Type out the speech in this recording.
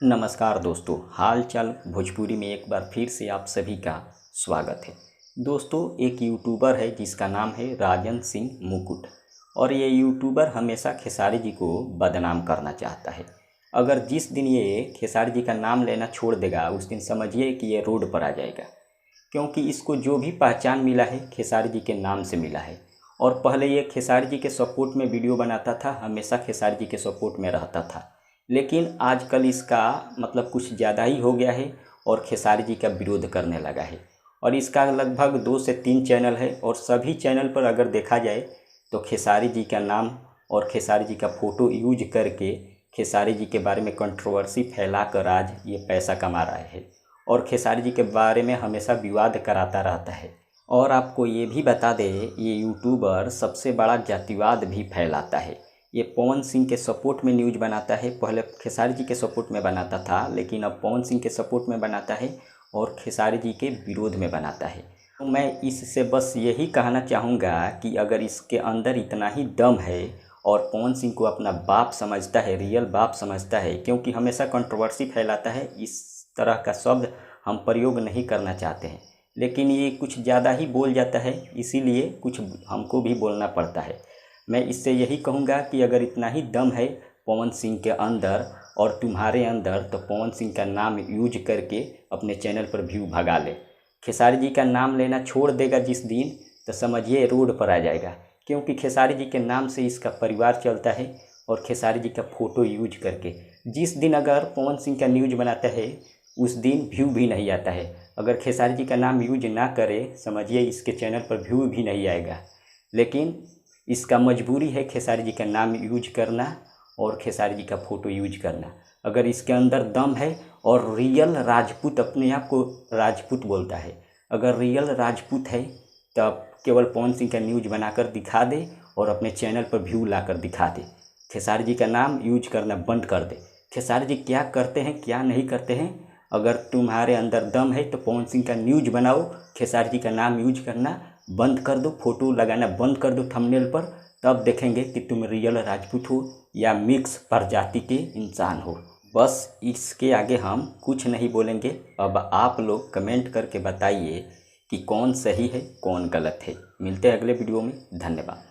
नमस्कार दोस्तों, हाल चाल भोजपुरी में एक बार फिर से आप सभी का स्वागत है। दोस्तों, एक यूट्यूबर है जिसका नाम है राजन सिंह मुकुट और ये यूट्यूबर हमेशा खेसारी जी को बदनाम करना चाहता है। अगर जिस दिन ये खेसारी जी का नाम लेना छोड़ देगा उस दिन समझिए कि ये रोड पर आ जाएगा, क्योंकि इसको जो भी पहचान मिला है खेसारी जी के नाम से मिला है। और पहले ये खेसारी जी के सपोर्ट में वीडियो बनाता था, हमेशा खेसारी जी के सपोर्ट में रहता था, लेकिन आजकल इसका मतलब कुछ ज़्यादा ही हो गया है और खेसारी जी का विरोध करने लगा है। और इसका लगभग 2 से 3 चैनल है और सभी चैनल पर अगर देखा जाए तो खेसारी जी का नाम और खेसारी जी का फ़ोटो यूज करके खेसारी जी के बारे में कंट्रोवर्सी फैलाकर आज ये पैसा कमा रहा है और खेसारी जी के बारे में हमेशा विवाद कराता रहता है। और आपको ये भी बता दें, ये यूट्यूबर सबसे बड़ा जातिवाद भी फैलाता है। ये पवन सिंह के सपोर्ट में न्यूज़ बनाता है। पहले खेसारी जी के सपोर्ट में बनाता था, लेकिन अब पवन सिंह के सपोर्ट में बनाता है और खेसारी जी के विरोध में बनाता है। तो मैं इससे बस यही कहना चाहूँगा कि अगर इसके अंदर इतना ही दम है और पवन सिंह को अपना बाप समझता है, रियल बाप समझता है, क्योंकि हमेशा कंट्रोवर्सी फैलाता है, इस तरह का शब्द हम प्रयोग नहीं करना चाहते हैं, लेकिन ये कुछ ज़्यादा ही बोल जाता है, इसीलिए कुछ हमको भी बोलना पड़ता है। मैं इससे यही कहूँगा कि अगर इतना ही दम है पवन सिंह के अंदर और तुम्हारे अंदर, तो पवन सिंह का नाम यूज करके अपने चैनल पर व्यू भगा ले। खेसारी जी का नाम लेना छोड़ देगा जिस दिन, तो समझिए रोड पर आ जाएगा, क्योंकि खेसारी जी के नाम से इसका परिवार चलता है और खेसारी जी का फ़ोटो यूज करके जिस दिन अगर पवन सिंह का न्यूज बनाता है उस दिन व्यू भी नहीं आता है। अगर खेसारी जी का नाम यूज ना करे, समझिए इसके चैनल पर व्यू भी नहीं आएगा, लेकिन इसका मजबूरी है खेसारी जी का नाम यूज करना और खेसारी जी का फ़ोटो यूज करना। अगर इसके अंदर दम है और रियल राजपूत, अपने आप को राजपूत बोलता है, अगर रियल राजपूत है तब केवल पवन सिंह का न्यूज बनाकर दिखा दे और अपने चैनल पर व्यू लाकर दिखा दे। खेसारी जी का नाम यूज करना बंद कर दे। खेसारी जी क्या करते हैं क्या नहीं करते हैं, अगर तुम्हारे अंदर दम है तो पवन सिंह का न्यूज बनाओ, खेसारी जी का नाम यूज करना बंद कर दो, फ़ोटो लगाना बंद कर दो थंबनेल पर, तब देखेंगे कि तुम रियल राजपूत हो या मिक्स प्रजाति के इंसान हो। बस इसके आगे हम कुछ नहीं बोलेंगे। अब आप लोग कमेंट करके बताइए कि कौन सही है कौन गलत है। मिलते हैं अगले वीडियो में। धन्यवाद।